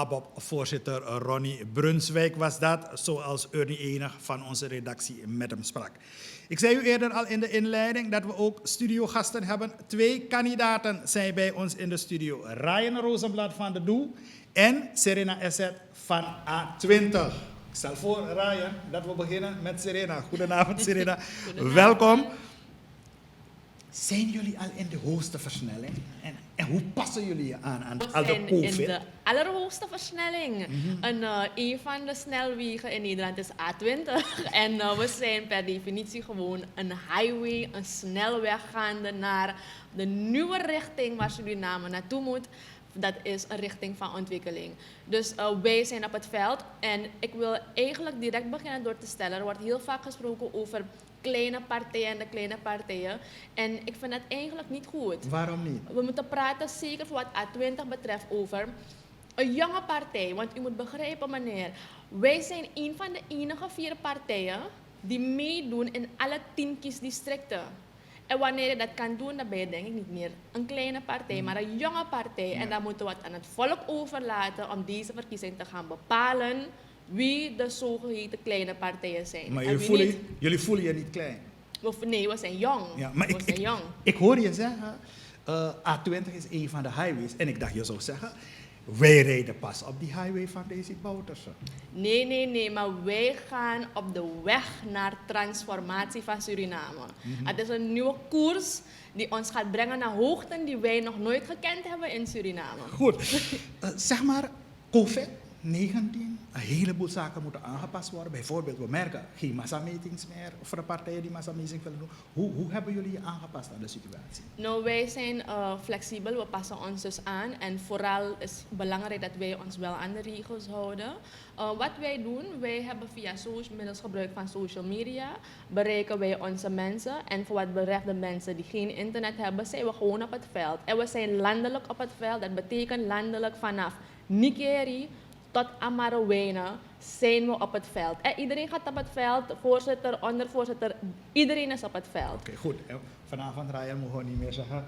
ABOP, voorzitter Ronnie Brunswijk was dat, zoals Ernie Enig van onze redactie met hem sprak. Ik zei u eerder al in de inleiding dat we ook studiogasten hebben. 2 kandidaten zijn bij ons in de studio. Ryan Rosenblad van de Doe en Serena Esset van A20. Ik stel voor, Ryan, dat we beginnen met Serena. Goedenavond, Serena. Goedenavond. Welkom. Zijn jullie al in de hoogste versnelling? En hoe passen jullie je aan al de in COVID? de allerhoogste versnelling. Een van de snelwegen in Nederland is A20. En we zijn per definitie gewoon een highway, een snelweg gaande naar de nieuwe richting waar Suriname naartoe moet. Dat is een richting van ontwikkeling. Dus wij zijn op het veld. En ik wil eigenlijk direct beginnen door te stellen. Er wordt heel vaak gesproken over kleine partijen en de kleine partijen. En ik vind dat eigenlijk niet goed. Waarom niet? We moeten praten, zeker voor wat A20 betreft, over een jonge partij. Want u moet begrijpen, meneer, wij zijn een van de enige 4 partijen die meedoen in alle 10 kiesdistricten. En wanneer je dat kan doen, dan ben je denk ik niet meer een kleine partij, maar een jonge partij. Ja. En dan moeten we het aan het volk overlaten om deze verkiezing te gaan bepalen wie de zogeheten kleine partijen zijn. Maar En wie niet. jullie voelen je niet klein. Nee, we zijn jong. Ja, maar we zijn jong. ik hoor je zeggen, A20 is een van de highways. En ik dacht, je zou zeggen, wij rijden pas op die highway van Daisy Bouterse. Nee, maar wij gaan op de weg naar transformatie van Suriname. Het is een nieuwe koers die ons gaat brengen naar hoogten die wij nog nooit gekend hebben in Suriname. Goed, zeg maar, COVID-19, een heleboel zaken moeten aangepast worden. Bijvoorbeeld, we merken geen massametings meer voor de partijen die massametings willen doen. Hoe hebben jullie je aangepast aan de situatie? Nou, wij zijn flexibel, we passen ons dus aan. En vooral is het belangrijk dat wij ons wel aan de regels houden. Wat wij doen, wij hebben via middels gebruik van social media, bereiken wij onze mensen. En voor wat betreft de mensen die geen internet hebben, zijn we gewoon op het veld. En we zijn landelijk op het veld, dat betekent landelijk vanaf Nikeri tot Amarawena zijn we op het veld. En iedereen gaat op het veld, voorzitter, ondervoorzitter, iedereen is op het veld. Oké, goed. Vanavond, Ryan, mogen we niet meer zeggen,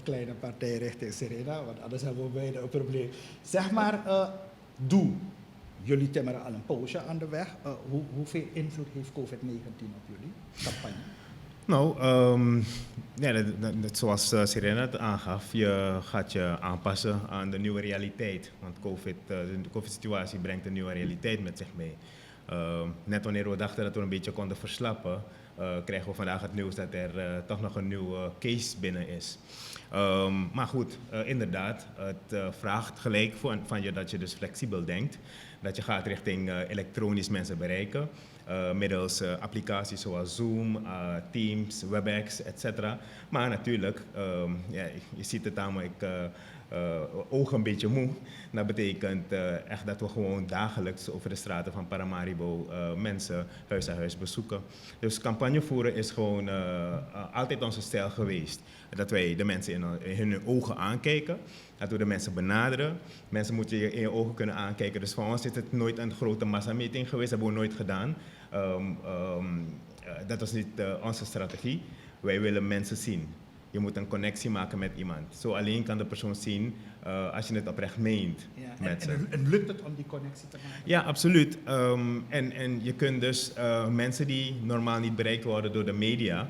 kleine partij richting Serena, want anders hebben we beide een probleem. Zeg maar, Doe. Jullie timmeren al een poosje aan de weg. Hoeveel invloed heeft COVID-19 op jullie campagne? Nou, ja, zoals Serena het aangaf, je gaat je aanpassen aan de nieuwe realiteit. Want de COVID-situatie brengt een nieuwe realiteit met zich mee. Net wanneer we dachten dat we een beetje konden verslappen, krijgen we vandaag het nieuws dat er toch nog een nieuwe case binnen is. Maar goed, inderdaad, het vraagt gelijk van je dat je dus flexibel denkt. Dat je gaat richting elektronisch mensen bereiken. Middels applicaties zoals Zoom, Teams, WebEx, etc. Maar natuurlijk, ja, je ziet het namelijk ogen een beetje moe. Dat betekent echt dat we gewoon dagelijks over de straten van Paramaribo mensen huis aan huis bezoeken. Dus campagne voeren is gewoon altijd onze stijl geweest. Dat wij de mensen in hun ogen aankijken. Dat we de mensen benaderen. Mensen moeten je in je ogen kunnen aankijken. Dus voor ons is het nooit een grote massameting geweest. Dat hebben we nooit gedaan. Dat was niet onze strategie. Wij willen mensen zien. Je moet een connectie maken met iemand. Zo alleen kan de persoon zien als je het oprecht meent met ze. En lukt het om die connectie te maken? Ja, absoluut. En je kunt dus mensen die normaal niet bereikt worden door de media,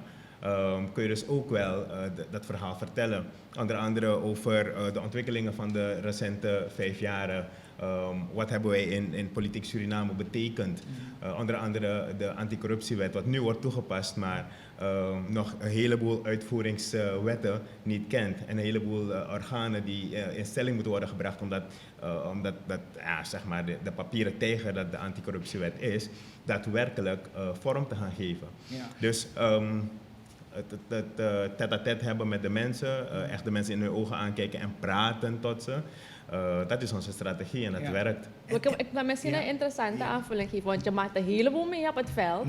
kun je dus ook wel dat verhaal vertellen. Onder andere over de ontwikkelingen van de recente 5 jaren. Wat hebben wij in politiek Suriname betekend? Onder andere de anticorruptiewet, wat nu wordt toegepast, maar nog een heleboel uitvoeringswetten niet kent. En een heleboel organen die in stelling moeten worden gebracht omdat zeg maar de papieren tijger dat de anticorruptiewet is, daadwerkelijk vorm te gaan geven. Ja. Dus het tête-à-tête hebben met de mensen, echt de mensen in hun ogen aankijken en praten tot ze. Dat is onze strategie en dat werkt. Ik wil misschien een interessante aanvulling geven, want je maakt een heleboel mee op het veld.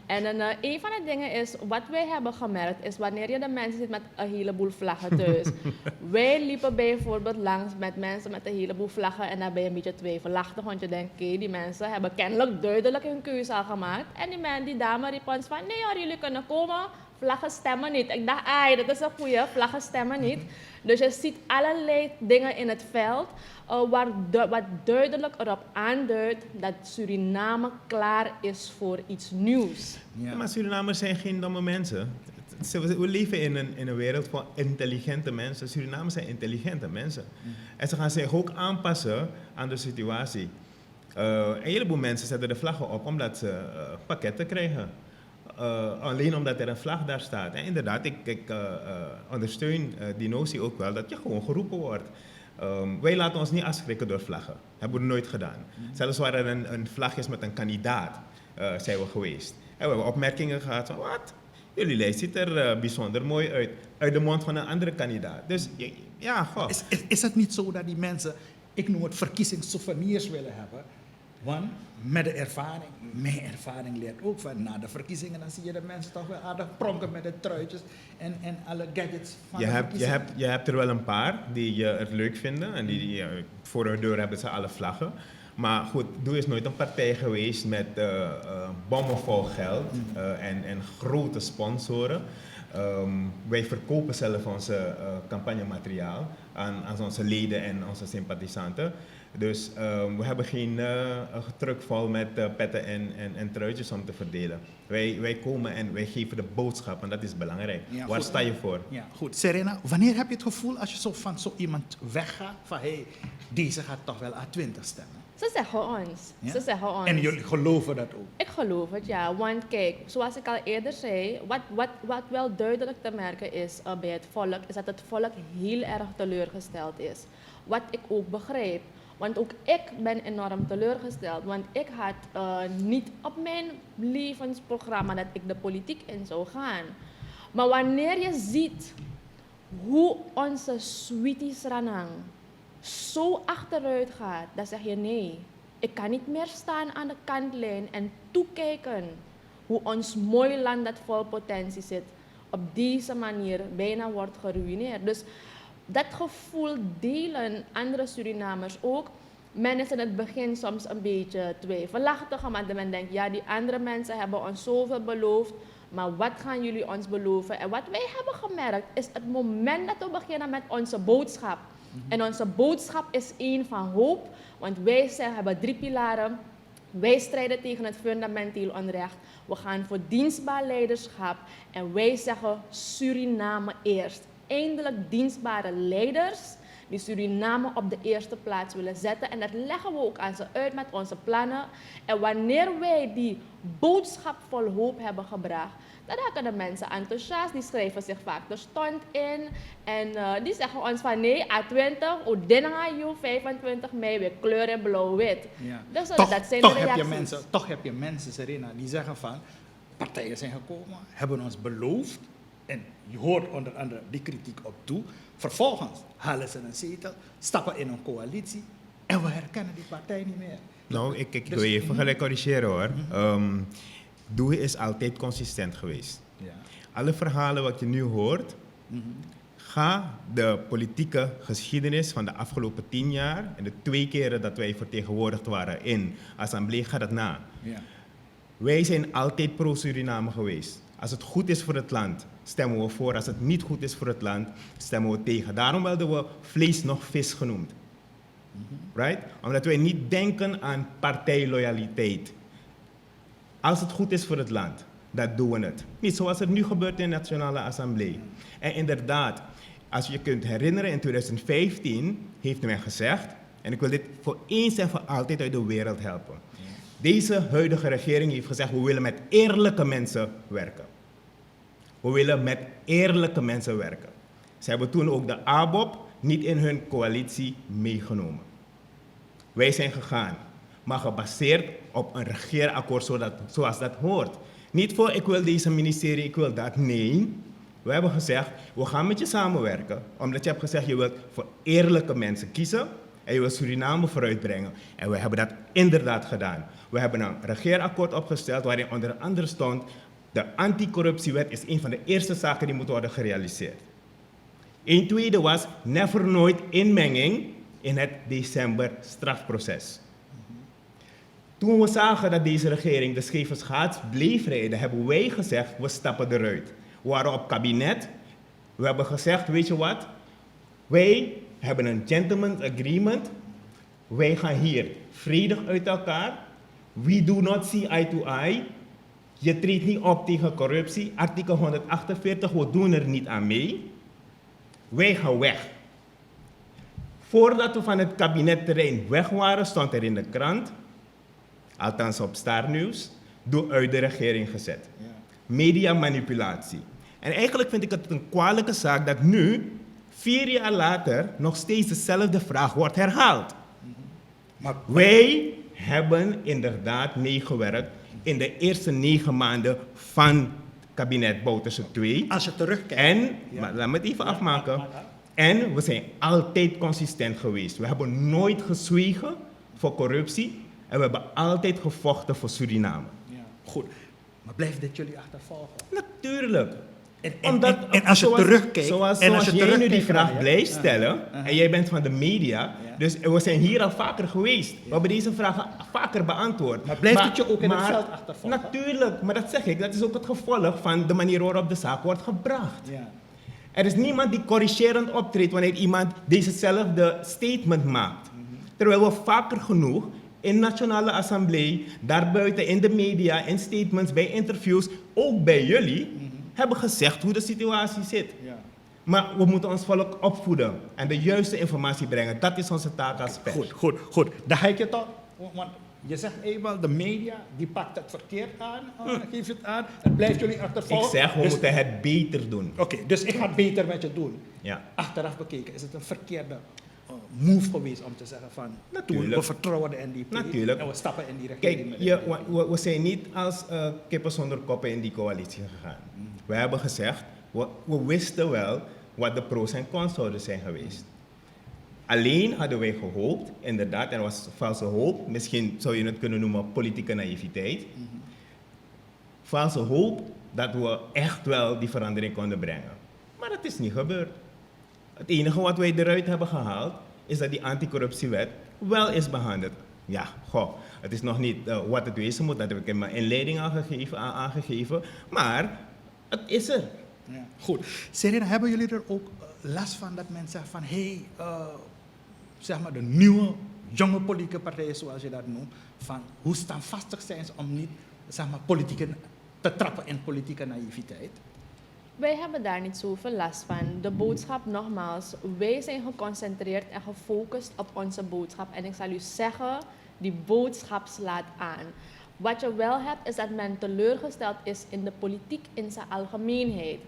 En een van de dingen is, wat wij hebben gemerkt, is wanneer je de mensen ziet met een heleboel vlaggen thuis. Wij liepen bijvoorbeeld langs met mensen met een heleboel vlaggen en dan ben je een beetje twijfelachtig, want je denkt, oké, die mensen hebben kennelijk duidelijk hun keuze al gemaakt. En die dame riep ons van, nee hoor, jullie kunnen komen, vlaggen stemmen niet. Ik dacht, dat is een goeie, vlaggen stemmen niet. Dus je ziet allerlei dingen in het veld wat duidelijk erop aanduidt dat Suriname klaar is voor iets nieuws. Ja, maar Surinamers zijn geen domme mensen. We leven in een wereld van intelligente mensen. Surinamers zijn intelligente mensen. En ze gaan zich ook aanpassen aan de situatie. Een heleboel mensen zetten de vlaggen op omdat ze pakketten krijgen. Alleen omdat er een vlag daar staat. En inderdaad, ik ondersteun die notie ook wel dat je gewoon geroepen wordt. Wij laten ons niet afschrikken door vlaggen. Hebben we nooit gedaan. Zelfs waar er een vlag is met een kandidaat, zijn we geweest. En we hebben opmerkingen gehad van, wat? Jullie lijst ziet er bijzonder mooi uit. Uit de mond van een andere kandidaat. Dus ja, goh. Is het niet zo dat die mensen, ik noem het verkiezingssouvenirs willen hebben? Want met de ervaring, mijn ervaring leert ook van na de verkiezingen, dan zie je de mensen toch wel aardig pronken met de truitjes en alle gadgets van de verkiezingen. Je hebt er wel een paar die het leuk vinden en die voor hun deur hebben ze alle vlaggen. Maar goed, Doe is nooit een partij geweest met bommen vol geld en grote sponsoren. Wij verkopen zelf onze campagnemateriaal aan onze leden en onze sympathisanten. Dus we hebben geen truck vol met petten en truitjes om te verdelen. Wij komen en wij geven de boodschap en dat is belangrijk. Ja, waar goed. sta je voor? Ja, goed. Serena, wanneer heb je het gevoel als je zo van zo iemand weggaat van hey, deze gaat toch wel A20 stemmen? Ze zeggen ons. Ja? Ze zeggen ons. En jullie geloven dat ook? Ik geloof het, ja. Want kijk, zoals ik al eerder zei, wat wel duidelijk te merken is bij het volk, is dat het volk heel erg teleurgesteld is. Wat ik ook begrijp. Want ook ik ben enorm teleurgesteld. Want ik had niet op mijn levensprogramma dat ik de politiek in zou gaan. Maar wanneer je ziet hoe onze Sweetie Sranang zo achteruit gaat, dan zeg je nee. Ik kan niet meer staan aan de kantlijn en toekijken hoe ons mooi land dat vol potentie zit op deze manier bijna wordt geruïneerd. Dus dat gevoel delen andere Surinamers ook. Men is in het begin soms een beetje twijfelachtig, omdat men denkt, ja, die andere mensen hebben ons zoveel beloofd, maar wat gaan jullie ons beloven? En wat wij hebben gemerkt is het moment dat we beginnen met onze boodschap. En onze boodschap is één van hoop, want wij hebben 3 pilaren. Wij strijden tegen het fundamenteel onrecht. We gaan voor dienstbaar leiderschap en wij zeggen Suriname eerst. Eindelijk dienstbare leiders die Suriname op de eerste plaats willen zetten. En dat leggen we ook aan ze uit met onze plannen. En wanneer wij die boodschap vol hoop hebben gebracht, dan raken de mensen enthousiast. Die schrijven zich vaak terstond in. En die zeggen ons van nee, A20, Oedinanga, 25 mei, we kleuren blauw-wit. Ja. Dus Toch dat zijn de heb reacties. je mensen, Serena, die zeggen van partijen zijn gekomen, hebben ons beloofd. En je hoort onder andere die kritiek op toe. Vervolgens halen ze een zetel, stappen in een coalitie en we herkennen die partij niet meer. Nou, ik Dus- wil je even gelijk corrigeren hoor. Doe is altijd consistent geweest. Ja. Alle verhalen wat je nu hoort, ga de politieke geschiedenis van de afgelopen 10 jaar en de 2 keren dat wij vertegenwoordigd waren in assemblee, ga dat na. Ja. Wij zijn altijd pro-Suriname geweest. Als het goed is voor het land, stemmen we voor. Als het niet goed is voor het land, stemmen we tegen. Daarom werden we vlees nog vis genoemd. Right? Omdat wij niet denken aan partijloyaliteit. Als het goed is voor het land, dan doen we het. Niet zoals het nu gebeurt in de Nationale Assemblée. En inderdaad, als je je kunt herinneren, in 2015 heeft men gezegd, en ik wil dit voor eens en voor altijd uit de wereld helpen. Deze huidige regering heeft gezegd, we willen met eerlijke mensen werken. We willen met eerlijke mensen werken. Ze hebben toen ook de ABOP niet in hun coalitie meegenomen. Wij zijn gegaan, maar gebaseerd op een regeerakkoord zoals dat hoort. Niet voor ik wil deze ministerie, ik wil dat. Nee, we hebben gezegd, we gaan met je samenwerken. Omdat je hebt gezegd, je wilt voor eerlijke mensen kiezen en je wilt Suriname vooruitbrengen. En we hebben dat inderdaad gedaan. We hebben een regeerakkoord opgesteld waarin onder andere stond, de anticorruptiewet is een van de eerste zaken die moet worden gerealiseerd. Een tweede was never nooit inmenging in het december strafproces. Toen we zagen dat deze regering de scheve schaats bleef rijden, hebben wij gezegd, we stappen eruit. We waren op kabinet. We hebben gezegd, weet je wat? Wij hebben een gentleman's agreement. Wij gaan hier vredig uit elkaar. We do not see eye to eye. Je treedt niet op tegen corruptie. Artikel 148, we doen er niet aan mee. Wij gaan weg. Voordat we van het kabinetterrein weg waren, stond er in de krant, althans op Star News, uit de regering gezet. Ja. Mediamanipulatie. En eigenlijk vind ik het een kwalijke zaak dat nu, 4 jaar later, nog steeds dezelfde vraag wordt herhaald. Maar Wij hebben inderdaad meegewerkt in de eerste 9 maanden van het kabinet Bouterse 2. als je terugkijkt... En, Ja. maar laat me het even Ja, afmaken. maar- En we zijn altijd consistent geweest. We hebben nooit gezwegen voor corruptie. En we hebben altijd gevochten voor Suriname. Ja, goed. Maar blijft dit jullie achtervolgen? Natuurlijk. En als je terugkijkt... Zoals en als je jij nu die terugkijkt vraag naar je- blijft stellen, en jij bent van de media, Ja. dus we zijn hier al vaker geweest. We hebben deze vragen vaker beantwoord. Maar blijft het je ook in het veld achtervolgen? Natuurlijk, maar dat zeg ik, dat is ook het gevolg van de manier waarop de zaak wordt gebracht. Ja. Er is niemand die corrigerend optreedt wanneer iemand dezezelfde statement maakt. Terwijl we vaker genoeg in Nationale Assemblée, daarbuiten in de media, in statements, bij interviews, ook bij jullie, hebben gezegd hoe de situatie zit. Ja. Maar we moeten ons volk opvoeden en de juiste informatie brengen. Dat is onze taak als pers. Goed. Dan ga ik je toch... Want je zegt eenmaal, de media, die pakt het verkeerd aan, geeft het aan, en blijft jullie Ik achtervolgen. zeg, we Dus- moeten het beter doen. Oké, dus ik ga het beter met je doen. Ja. Achteraf bekeken is het een verkeerde move geweest om te zeggen van... Natuurlijk. Toen we vertrouwen de NDP Natuurlijk. en we stappen in die regering. Kijk, met de NDP. we zijn niet als kippen zonder koppen in die coalitie gegaan. We hebben gezegd, we wisten wel wat de pro's en cons zouden zijn geweest. Alleen hadden wij gehoopt, inderdaad, er was valse hoop, misschien zou je het kunnen noemen politieke naïviteit. Valse hoop dat we echt wel die verandering konden brengen. Maar dat is niet gebeurd. Het enige wat wij eruit hebben gehaald, is dat die anticorruptiewet wel is behandeld. Ja, het is nog niet wat het wezen moet, dat heb ik in mijn inleiding aangegeven, maar het is er. Ja, goed. Serena, hebben jullie er ook last van dat mensen zeggen van... zeg maar de nieuwe, jonge politieke partijen, zoals je dat noemt... van hoe standvastig zijn ze om niet, zeg maar, te trappen in politieke naïviteit? Wij hebben daar niet zoveel last van. De boodschap nogmaals, wij zijn geconcentreerd en gefocust op onze boodschap. En ik zal u zeggen, die boodschap slaat aan. Wat je wel hebt, is dat men teleurgesteld is in de politiek in zijn algemeenheid.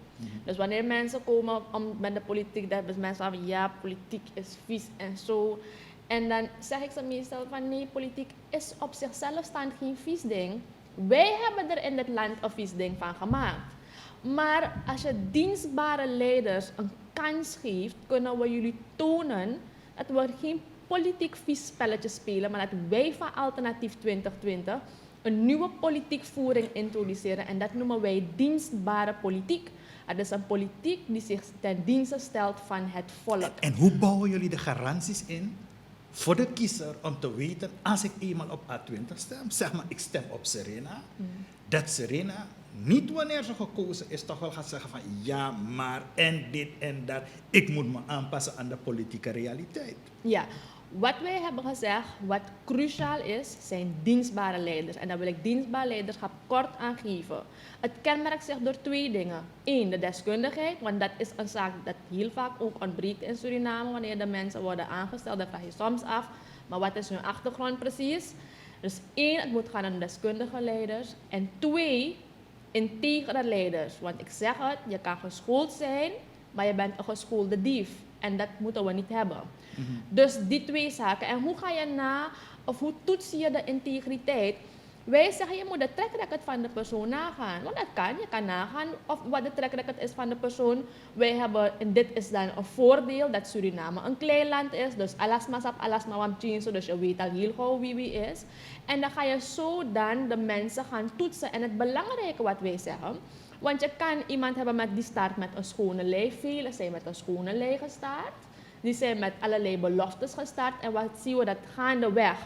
Dus wanneer mensen komen met de politiek, dan hebben mensen van ja, politiek is vies en zo. En dan zeg ik ze meestal van nee, politiek is op zichzelf staand geen vies ding. Wij hebben er in dit land een vies ding van gemaakt. Maar als je dienstbare leiders een kans geeft, kunnen we jullie tonen dat we geen politiek vies spelletje spelen, maar dat wij van Alternatief 2020 een nieuwe politiek voering introduceren. En dat noemen wij dienstbare politiek. Het is een politiek die zich ten dienste stelt van het volk. En hoe bouwen jullie de garanties in voor de kiezer om te weten... als ik eenmaal op A20 stem, zeg maar ik stem op Serena... dat Serena niet wanneer ze gekozen is toch wel gaat zeggen van... ja, maar en dit en dat. Ik moet me aanpassen aan de politieke realiteit. Ja, wat wij hebben gezegd, wat cruciaal is, zijn dienstbare leiders. En daar wil ik dienstbaar leiderschap kort aangeven. Het kenmerkt zich door 2 dingen. 1, de deskundigheid, want dat is een zaak dat heel vaak ook ontbreekt in Suriname. Wanneer de mensen worden aangesteld, dan vraag je soms af, maar wat is hun achtergrond precies? Dus 1, het moet gaan om deskundige leiders. En 2, integere leiders. Want ik zeg het, je kan geschoold zijn, maar je bent een geschoolde dief. En dat moeten we niet hebben. Dus die 2 zaken. En hoe ga je na, of hoe toets je de integriteit? Wij zeggen, je moet de track record van de persoon nagaan. Want dat kan, je kan nagaan of wat de track record is van de persoon. Wij hebben, en dit is dan een voordeel, dat Suriname een klein land is. Dus alasma sap, alasma wam chinso, dus je weet al heel gauw wie is. En dan ga je zo dan de mensen gaan toetsen. En het belangrijke wat wij zeggen, want je kan iemand hebben die start met een schone lei. Velen zijn met een schone lei gestart. Die zijn met allerlei beloftes gestart. En wat zien we dat gaandeweg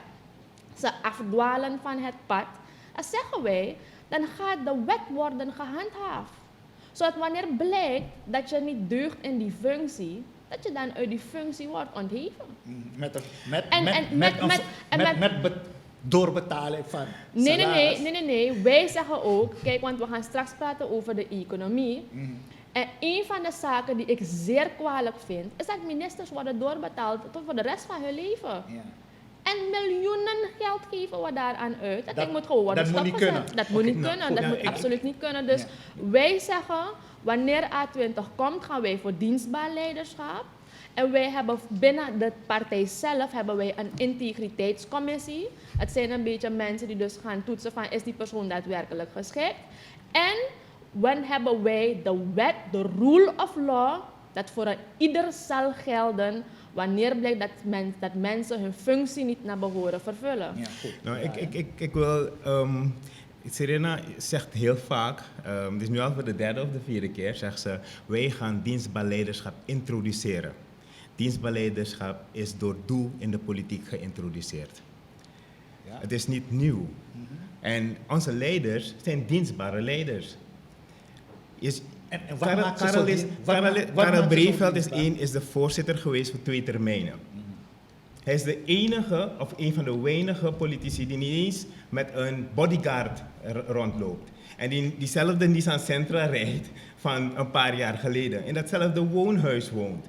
ze afdwalen van het pad. Dan zeggen wij, dan gaat de wet worden gehandhaafd. Zodat wanneer blijkt dat je niet deugt in die functie, dat je dan uit die functie wordt ontheven. Doorbetaling van salaris. Nee. Wij zeggen ook, kijk, want we gaan straks praten over de economie. En een van de zaken die ik zeer kwalijk vind, is dat ministers worden doorbetaald tot voor de rest van hun leven. Ja. En miljoenen geld geven we daaraan uit. Dat moet gewoon worden dat moet niet stopgezet. kunnen. Dat moet niet kunnen. Dat moet absoluut niet kunnen. Dus wij zeggen, wanneer A20 komt, gaan wij voor dienstbaar leiderschap. En wij hebben binnen de partij zelf hebben wij een integriteitscommissie. Het zijn een beetje mensen die dus gaan toetsen van, is die persoon daadwerkelijk geschikt? En dan hebben wij de wet, de rule of law, dat voor ieder zal gelden wanneer blijkt dat mensen hun functie niet naar behoren vervullen. Ja, goed. Nou, ik wil... Serena zegt heel vaak, het is nu al voor de derde of de vierde keer, zegt ze, wij gaan dienstbaar leiderschap introduceren. Dienstbaar leiderschap is door doel in de politiek geïntroduceerd. Ja. Het is niet nieuw. En onze leiders zijn dienstbare leiders. Karel Breveld is de voorzitter geweest voor 2 termijnen. Hij is de enige of een van de weinige politici die niet eens met een bodyguard rondloopt. En die diezelfde Nissan Sentra rijdt van een paar jaar geleden. In datzelfde woonhuis woont.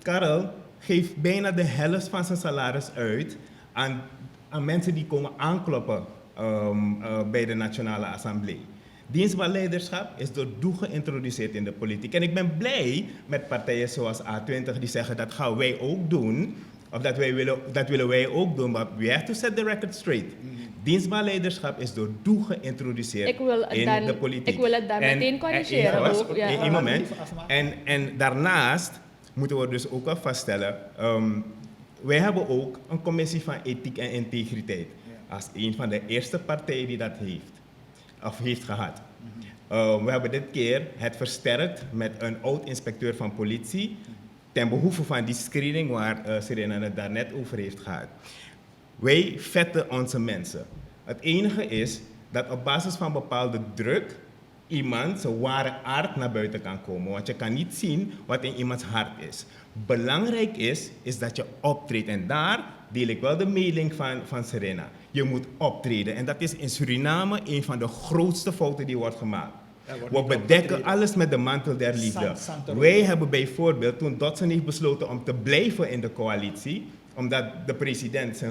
Karel geeft bijna de helft van zijn salaris uit aan mensen die komen aankloppen bij de Nationale Assemblée. Dienstbaar leiderschap is door doel geïntroduceerd in de politiek. En ik ben blij met partijen zoals A20 die zeggen dat gaan wij ook doen. Of dat willen wij ook doen, maar we have to set the record straight. Dienstbaar leiderschap is door doel geïntroduceerd in de politiek. Ik wil het dan meteen corrigeren. Eén moment. En daarnaast moeten we dus ook wel vaststellen, wij hebben ook een commissie van ethiek en integriteit. Als een van de eerste partijen die dat heeft gehad. We hebben dit keer het versterkt met een oud-inspecteur van politie ten behoeve van die screening waar Serena het daarnet over heeft gehad. Wij vetten onze mensen. Het enige is dat op basis van bepaalde druk iemand zijn ware aard naar buiten kan komen. Want je kan niet zien wat in iemands hart is. Belangrijk is dat je optreedt. En daar deel ik wel de mening van Serena. Je moet optreden. En dat is in Suriname een van de grootste fouten die wordt gemaakt. We bedekken alles met de mantel der liefde. Wij hebben bijvoorbeeld, toen Dodson heeft besloten om te blijven in de coalitie, omdat de president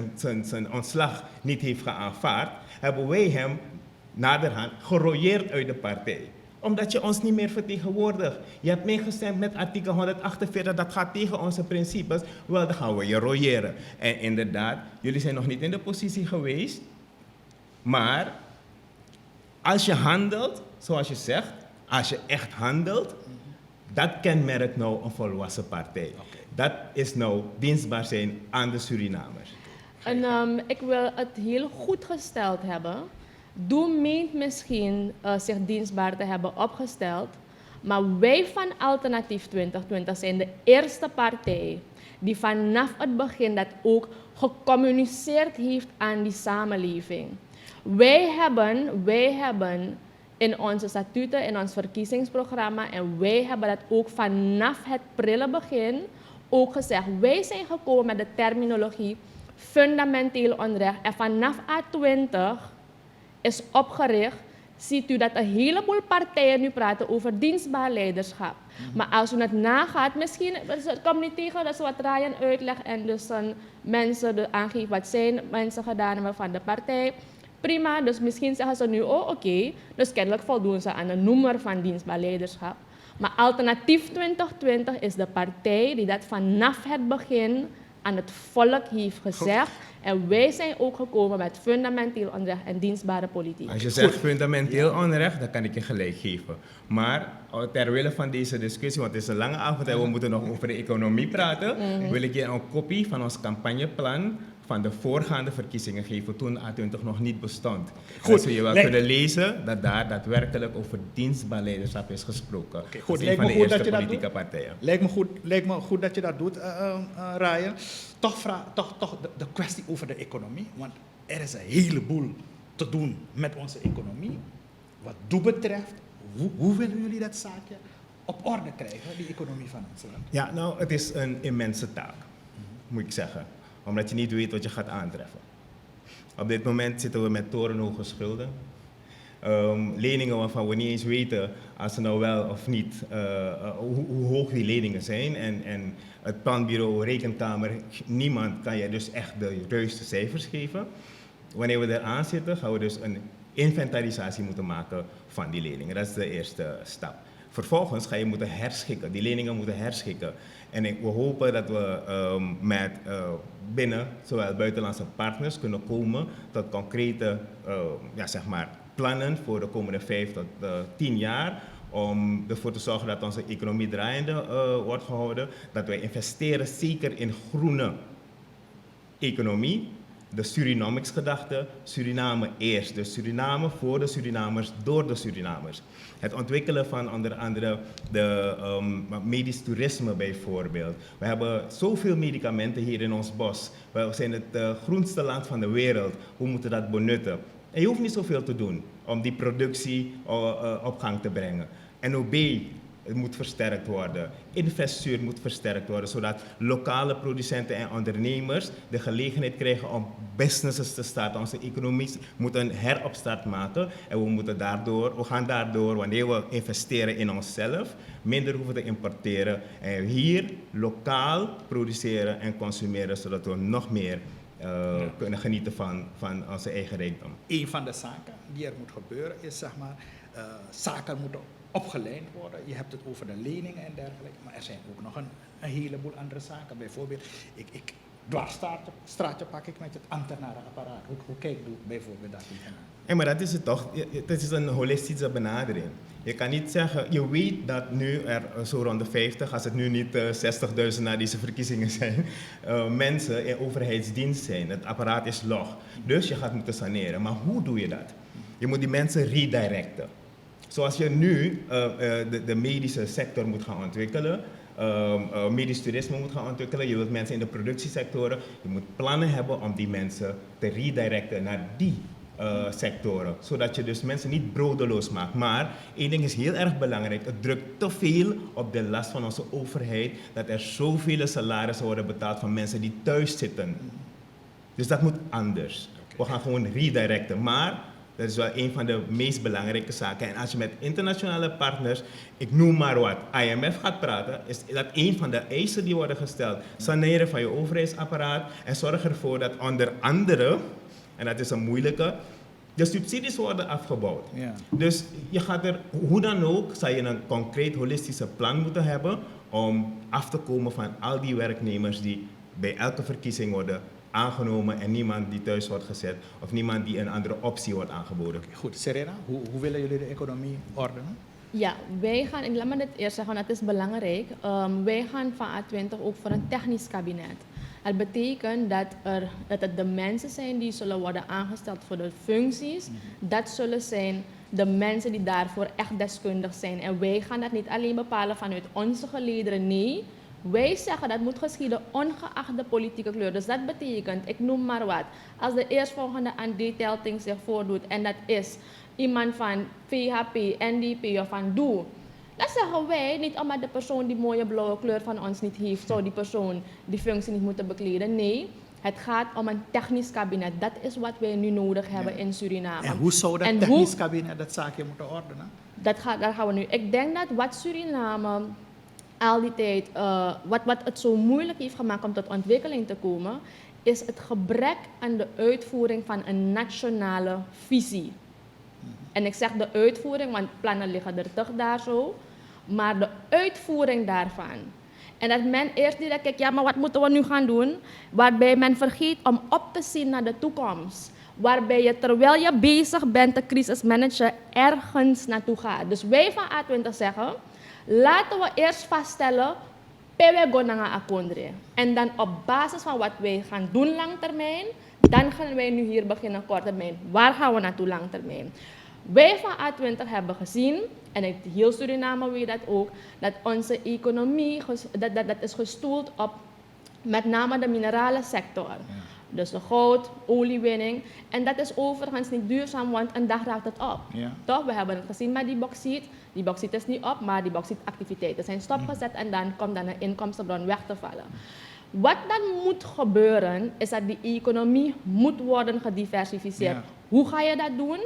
zijn ontslag niet heeft geaanvaard, hebben wij hem naderhand gerooieerd uit de partij. Omdat je ons niet meer vertegenwoordigt. Je hebt meegestemd met artikel 148, dat gaat tegen onze principes. Wel, dan gaan we je rooieren. En inderdaad, jullie zijn nog niet in de positie geweest, maar als je handelt, zoals je zegt, als je echt handelt, dat kenmerkt nou een volwassen partij. Dat is nou dienstbaar zijn aan de Surinamers. En ik wil het heel goed gesteld hebben. Doe meent misschien zich dienstbaar te hebben opgesteld, maar wij van Alternatief 2020 zijn de eerste partij die vanaf het begin dat ook gecommuniceerd heeft aan die samenleving. Wij hebben in onze statuten, in ons verkiezingsprogramma, en wij hebben dat ook vanaf het prille begin ook gezegd. Wij zijn gekomen met de terminologie fundamenteel onrecht. En vanaf A20 is opgericht, ziet u dat een heleboel partijen nu praten over dienstbaar leiderschap. Maar als u het nagaat, misschien, het komt niet tegen, dat is wat Ryan uitlegt en dus mensen aangeven wat zijn mensen gedaan hebben van de partij. Prima, dus misschien zeggen ze nu, oké, dus kennelijk voldoen ze aan een noemer van dienstbaar leiderschap. Maar Alternatief 2020 is de partij die dat vanaf het begin aan het volk heeft gezegd. En wij zijn ook gekomen met fundamenteel onrecht en dienstbare politiek. Als je zegt fundamenteel onrecht, dan kan ik je gelijk geven. Maar ter wille van deze discussie, want het is een lange avond en we moeten nog over de economie praten, wil ik je een kopie van ons campagneplan van de voorgaande verkiezingen geven toen A20 nog niet bestond. Goed. Zodat je wel kunnen lezen dat daar daadwerkelijk over dienstbaar leiderschap is gesproken. Goed, lijkt me goed dat je dat doet. Partijen. Lijkt me goed dat je dat doet, Ryan. Toch de kwestie over de economie, want er is een heleboel te doen met onze economie. Wat doel betreft, Hoe willen jullie dat zaakje op orde krijgen, die economie van ons land? Ja, nou, het is een immense taak, moet ik zeggen. Omdat je niet weet wat je gaat aantreffen. Op dit moment zitten we met torenhoge schulden. Leningen waarvan we niet eens weten als ze nou wel of niet, hoe hoog die leningen zijn. En het planbureau, rekenkamer, niemand kan je dus echt de juiste cijfers geven. Wanneer we eraan zitten, gaan we dus een inventarisatie moeten maken van die leningen. Dat is de eerste stap. Vervolgens ga je moeten herschikken, die leningen moeten herschikken. En we hopen dat we met binnen, zowel buitenlandse partners, kunnen komen tot concrete plannen voor de komende 5 tot 10 jaar. Om ervoor te zorgen dat onze economie draaiende wordt gehouden. Dat wij investeren zeker in groene economie. De Surinamics-gedachte, Suriname eerst. Dus Suriname voor de Surinamers, door de Surinamers. Het ontwikkelen van onder andere de medisch toerisme bijvoorbeeld. We hebben zoveel medicamenten hier in ons bos. We zijn het groenste land van de wereld. We moeten dat benutten. En je hoeft niet zoveel te doen om die productie op gang te brengen. NOB moet versterkt worden. Infrastructuur moet versterkt worden, zodat lokale producenten en ondernemers de gelegenheid krijgen om businesses te starten. Onze economie moet een heropstart maken en we gaan daardoor, wanneer we investeren in onszelf, minder hoeven te importeren en hier lokaal produceren en consumeren, zodat we nog meer kunnen genieten van onze eigen rijkdom. Een van de zaken die er moet gebeuren is, zaken moeten opgeleid worden. Je hebt het over de leningen en dergelijke, maar er zijn ook nog een heleboel andere zaken. Bijvoorbeeld, dwarsstraatje pak ik met het ambtenarenapparaat. Hoe kijkt u bijvoorbeeld dat tegenaan? Ja, maar dat is het toch. Het is een holistische benadering. Je kan niet zeggen, je weet dat nu er zo rond de 50, als het nu niet 60.000 na deze verkiezingen zijn, mensen in overheidsdienst zijn. Het apparaat is log. Dus je gaat moeten saneren. Maar hoe doe je dat? Je moet die mensen redirecten. Zoals je nu de medische sector moet gaan ontwikkelen, medisch toerisme moet gaan ontwikkelen, je wilt mensen in de productiesectoren, je moet plannen hebben om die mensen te redirecten naar die sectoren, zodat je dus mensen niet broodeloos maakt. Maar één ding is heel erg belangrijk, het drukt te veel op de last van onze overheid, dat er zoveel salarissen worden betaald van mensen die thuis zitten. Dus dat moet anders. We gaan gewoon redirecten, maar dat is wel een van de meest belangrijke zaken. En als je met internationale partners, ik noem maar wat, IMF gaat praten, is dat een van de eisen die worden gesteld. Saneren van je overheidsapparaat en zorg ervoor dat onder andere, en dat is een moeilijke, de subsidies worden afgebouwd. Ja. Dus je gaat er, hoe dan ook, zal je een concreet holistische plan moeten hebben om af te komen van al die werknemers die bij elke verkiezing worden aangenomen en niemand die thuis wordt gezet of niemand die een andere optie wordt aangeboden. Goed, Serena, hoe willen jullie de economie ordenen? Ja, wij gaan, ik laat me dit eerst zeggen, dat is belangrijk. Wij gaan van A20 ook voor een technisch kabinet. Het betekent dat het de mensen zijn die zullen worden aangesteld voor de functies. Dat zullen zijn de mensen die daarvoor echt deskundig zijn. En wij gaan dat niet alleen bepalen vanuit onze gelederen, nee. Wij zeggen dat moet geschieden ongeacht de politieke kleur. Dus dat betekent, ik noem maar wat, als de eerstvolgende aandeeltelting zich voordoet en dat is iemand van VHP, NDP of van DOE, dan zeggen wij, niet omdat de persoon die mooie blauwe kleur van ons niet heeft, zou die persoon die functie niet moeten bekleden. Nee, het gaat om een technisch kabinet. Dat is wat wij nu nodig hebben in Suriname. En hoe zou dat technisch kabinet dat zaakje moeten ordenen? Daar gaan we nu. Ik denk dat wat Suriname al die tijd, wat het zo moeilijk heeft gemaakt om tot ontwikkeling te komen, is het gebrek aan de uitvoering van een nationale visie. En ik zeg de uitvoering, want plannen liggen er toch daar zo, maar de uitvoering daarvan. En dat men eerst direct kijkt, ja, maar wat moeten we nu gaan doen? Waarbij men vergeet om op te zien naar de toekomst. Waarbij je, terwijl je bezig bent te crisismanagen, ergens naartoe gaat. Dus wij van A20 zeggen, laten we eerst vaststellen, we gaan naar Akondre. En dan op basis van wat wij gaan doen langtermijn, dan gaan wij nu hier beginnen korttermijn. Waar gaan we naartoe langtermijn? Wij van A20 hebben gezien, en heel Suriname weet dat ook, dat onze economie dat is gestoeld op met name de minerale sector. Ja. Dus de goud, oliewinning. En dat is overigens niet duurzaam, want een dag raakt het op. Ja. Toch? We hebben het gezien met die bauxiet. Die bauxiet is niet op, maar die bauxietactiviteiten zijn stopgezet en dan komt dan een inkomstenbron weg te vallen. Wat dan moet gebeuren, is dat die economie moet worden gediversifieerd. Ja. Hoe ga je dat doen?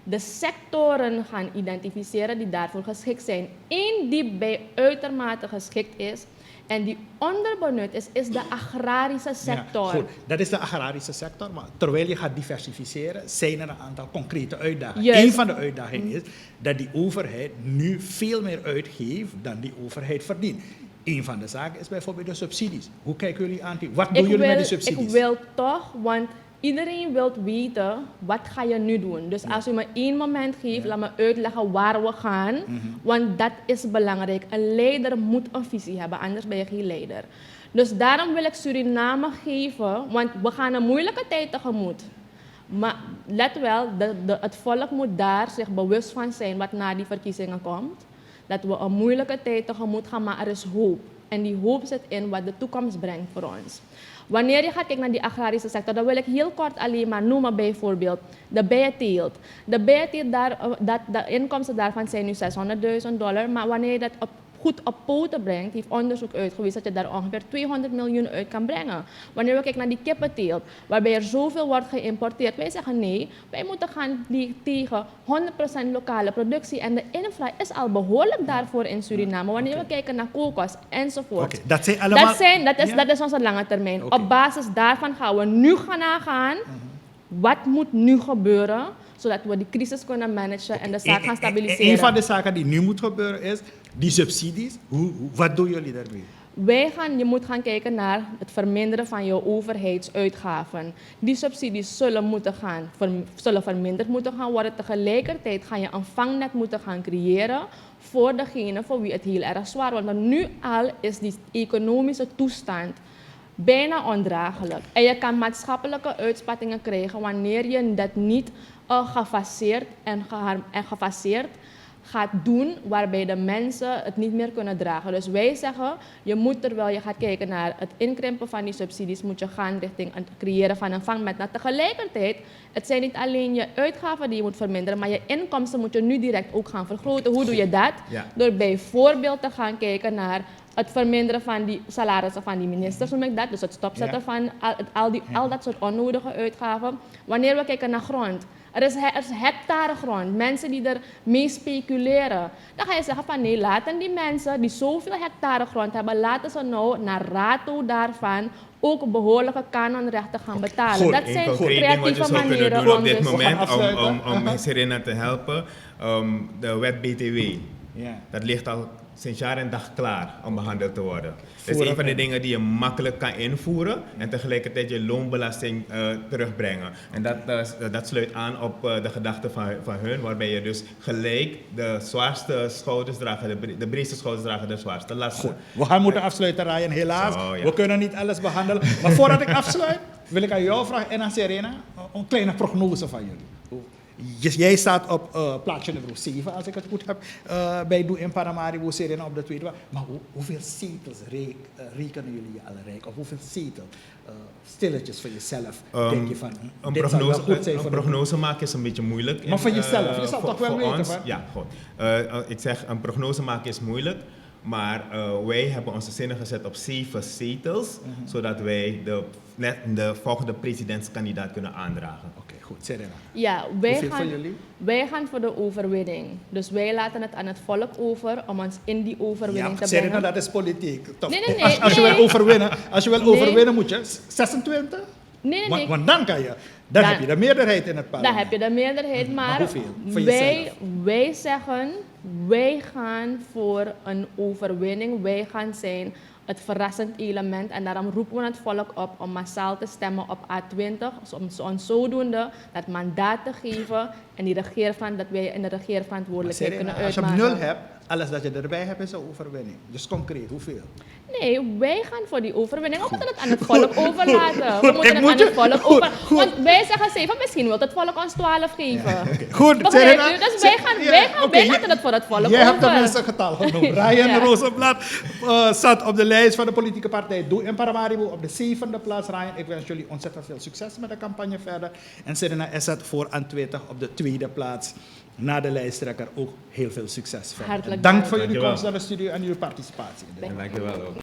De sectoren gaan identificeren die daarvoor geschikt zijn. Eén die bij uitermate geschikt is en die onderbenut is de agrarische sector. Ja, goed, dat is de agrarische sector, maar terwijl je gaat diversificeren, zijn er een aantal concrete uitdagingen. Juist. Eén van de uitdagingen is dat die overheid nu veel meer uitgeeft dan die overheid verdient. Een van de zaken is bijvoorbeeld de subsidies. Hoe kijken jullie aan die? Wat doen jullie met die subsidies? Ik wil toch, want iedereen wil weten, wat ga je nu doen? Dus als u me 1 moment geeft, laat me uitleggen waar we gaan. Want dat is belangrijk. Een leider moet een visie hebben, anders ben je geen leider. Dus daarom wil ik Suriname geven, want we gaan een moeilijke tijd tegemoet. Maar let wel, het volk moet daar zich bewust van zijn wat na die verkiezingen komt. Dat we een moeilijke tijd tegemoet gaan, maar er is hoop. En die hoop zit in wat de toekomst brengt voor ons. Wanneer je gaat kijken naar die agrarische sector, dan wil ik heel kort alleen maar noemen bijvoorbeeld de bijenteelt. De bijenteelt, de inkomsten daarvan zijn nu $600.000, maar wanneer je dat goed op poten brengt, heeft onderzoek uitgewezen dat je daar ongeveer 200 miljoen uit kan brengen. Wanneer we kijken naar die kippenteelt, waarbij er zoveel wordt geïmporteerd, wij zeggen nee, wij moeten gaan tegen 100% lokale productie en de infra is al behoorlijk daarvoor in Suriname. Wanneer we kijken naar kokos enzovoort. Oké, dat zijn allemaal... Dat is onze lange termijn. Oké. Op basis daarvan gaan we nu gaan nagaan, wat moet nu gebeuren, zodat we die crisis kunnen managen en de zaak gaan stabiliseren. Een van de zaken die nu moet gebeuren is die subsidies. Wat doen jullie daarmee? Je moet gaan kijken naar het verminderen van je overheidsuitgaven. Die subsidies zullen verminderd moeten gaan worden. Tegelijkertijd ga je een vangnet moeten gaan creëren voor degene voor wie het heel erg zwaar wordt. Want nu al is die economische toestand bijna ondraaglijk. En je kan maatschappelijke uitspattingen krijgen wanneer je dat niet gefaseerd gaat doen, waarbij de mensen het niet meer kunnen dragen. Dus wij zeggen, je moet terwijl je gaat kijken naar het inkrimpen van die subsidies, moet je gaan richting het creëren van een vangnet. Nou, tegelijkertijd, het zijn niet alleen je uitgaven die je moet verminderen, maar je inkomsten moet je nu direct ook gaan vergroten. Hoe doe je dat? Ja. Door bijvoorbeeld te gaan kijken naar het verminderen van die salarissen van die ministers, noem ik dat. Dus het stopzetten van al dat soort onnodige uitgaven. Wanneer we kijken naar grond. Er is hectare grond, mensen die er mee speculeren. Dan ga je zeggen van nee, laten die mensen die zoveel hectare grond hebben, laten ze nou naar rato daarvan ook behoorlijke kanonrechten gaan betalen. Goed, dat Een zijn concreet ding wat je creatieve zou kunnen manieren doen om op dit dus... moment afsluiten. om Serena te helpen, de wet BTW. Ja. Dat ligt al sinds jaar en dag klaar om behandeld te worden. Dat is Voeren een van de in. dingen die je makkelijk kan invoeren en tegelijkertijd je loonbelasting terugbrengen. En dat sluit aan op de gedachte van hun, waarbij je dus gelijk de zwaarste schouders dragen, de breedste schouders dragen de zwaarste lasten. Goed, we gaan moeten afsluiten, Ryan, helaas. Zo, ja. We kunnen niet alles behandelen. Maar voordat ik afsluit, wil ik aan jou vragen en aan Serena een kleine prognose van jullie. Jij staat op plaatsje nummer 7, als ik het goed heb, bij Doe in Paramaribo, Serena op de tweede. Maar hoeveel zetels rekenen jullie al rijk? Of hoeveel zetels? Stilletjes voor jezelf, denk je van, Een dit zal wel goed zijn voor de prognose maken is een beetje moeilijk. Maar van jezelf, je zal toch wel weten, ons, hè? ja, goed. Ik zeg, een prognose maken is moeilijk. Maar wij hebben onze zinnen gezet op 7 zetels, zodat wij de volgende presidentskandidaat kunnen aandragen. Oké, goed, Serena. Ja, Hoeveel van jullie? wij gaan voor de overwinning. Dus wij laten het aan het volk over om ons in die overwinning te Serena, brengen. dat is politiek. Toch? Nee, Als je wil overwinnen, Nee. overwinnen moet je 26? Nee. Want dan kan je. Dan heb je de meerderheid in het Dan parlement. heb je de meerderheid, maar hoeveel? Van jezelf? wij zeggen, wij gaan voor een overwinning. Wij gaan zijn het verrassend element en daarom roepen we het volk op om massaal te stemmen op A20, om zodoende dat mandaat te geven en dat wij in de regeerverantwoordelijkheid kunnen Als je uitmaken. 0 hebt, alles dat je erbij hebt is een overwinning. Dus concreet, hoeveel? Nee, wij gaan voor die overwinning. We moeten het aan het volk overlaten. Goed, We moeten ik het moet aan je- het volk goed, over. goed. Want wij zeggen 7, misschien wil het volk ons 12 geven. Goed, Begrijpt Serena. u? Dus wij Oké, laten het voor het volk Jij hebt de over. mensengetal genoemd. Ryan Ja. Rozenblad zat op de lijst. lijst van de politieke partij Doe in Paramaribo op de 7e plaats. Ryan, ik wens jullie ontzettend veel succes met de campagne verder. En Serena Essat voor aan 20 op de 2e plaats. Na de lijsttrekker ook heel veel succes verder. Hartelijk Dank dank. voor jullie Dankjewel. komst naar de studio en jullie participatie. Dankjewel ook.